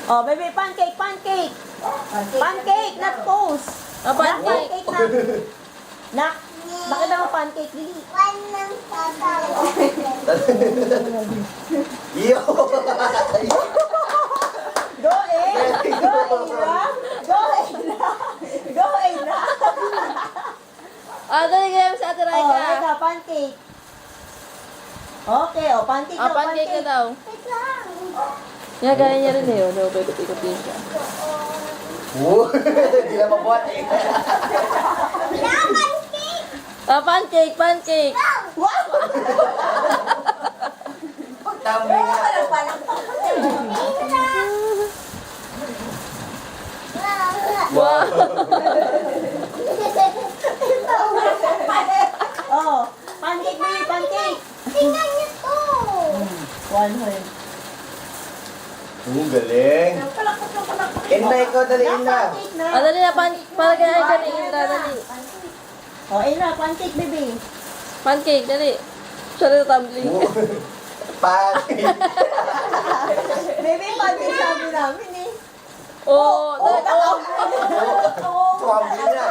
Oh, baby, pancake, pancake. Pancake, not toast. Ah, pancake. Pancake, nak. Bakit naman pancake, Lili? Yo! Go, eh. Go, Ira. Go, Ira. Go, Ira. Ah, dali kayo sa Ate Oh, Raika. Raika, pancake. Okay, oh, pancake Ah, daw, pancake na daw. Yan, gaya niya rin eh. Ano, ikot-ikot din siya. Hindi na mabuhat eh. Ah, pancake, pancake. Wow! Tumbling nga. Wow. Oh, pancake, baby, pancake. Tingnan niyo to! One hand. Galing. Inna, ikaw dali, Inna. Pancake na. Ah, dali na, para kaya ka ni Indra, dali. Oh, Ira, pancake, baby. Pancake, dali. Siya rin tumbling. Pati. Baby, pancake sabi namin eh. Oo, dali. Tumbling na.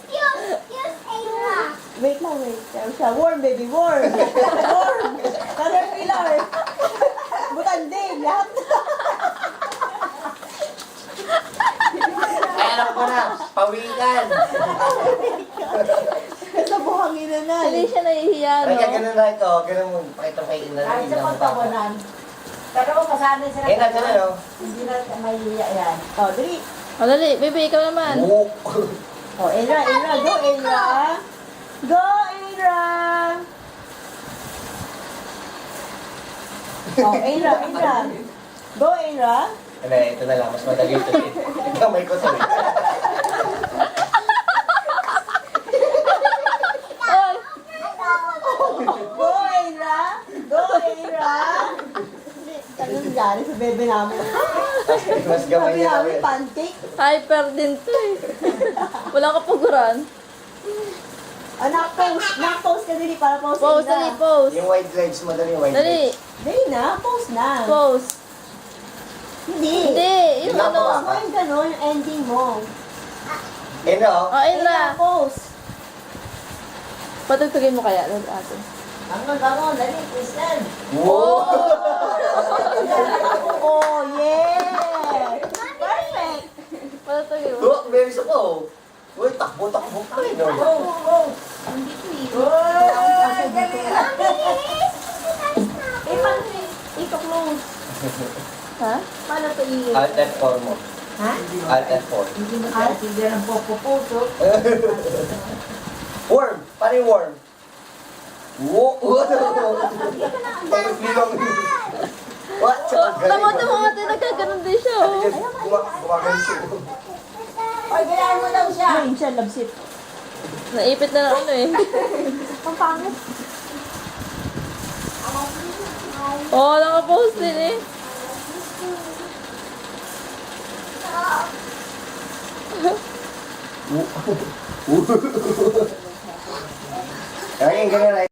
Excuse Ayla. Wait lang, wait. Sabi siya, warm, baby, warm. Warm. Caterpillar. Butanding, lahat. Ay, alam ko na. Pawikan. Sa buhangin na Hindi siya nahihiya, Ay, no? kaya ganun na ito. Ganun mo. Pakita kay Inna. Kahit sa pagtawanan. Pero masanay sila. Inna, ganun o. Hindi na mahihiya yan. Oh, dali. Ah, dali. Baby, ikaw naman. Oh, Ira, Ira, go, Ira. Go, Ira. Oh, Ira, Ira. Go, Ira. Ano, ito na lang. Mas madali ito eh. Kamay ko sa Oy! Go, Ira. Go, Ira. Ano nangyari sa bebe namin? Mas gamay Sabi niya namin, kami. pancake. Hyper din to eh. Walang kapuguran. Ah, na-post. Na-post ka dili para post. Pose, dali, pose. Yung white legs mo dali, white Dali, legs. Dali na, post na. pose. Hindi. Hindi, yung Hindi ano. ako, Post mo yung gano'n, yung ending mo. Inna, oh. Oh, Indra. Post. Patugtugin mo kaya, ate. Bangon, dali, Kristen. Wow! Oh, yeah! Perfect! Patugtugin mo. Oh, may isa po. Uy, takbo-takbo pa rin. Oh, oh. Nandito eh. Oh, dali. Eh, paano ito close? Ha? Paano ito Alt F4 mo. Ha? Alt F4. Hindi mo tayo tigyan ng popo-puso. Worm! Pari worm. Wow! What? Oh, tama ate, nagkaganon din siya. Oh. Gumagaling siya. Oy, ganahan mo daw siya. Ayun siya, love seat. Naipit na ng ano eh. Ang pangit. Oh, nakapost din eh. Ayun, ganyan.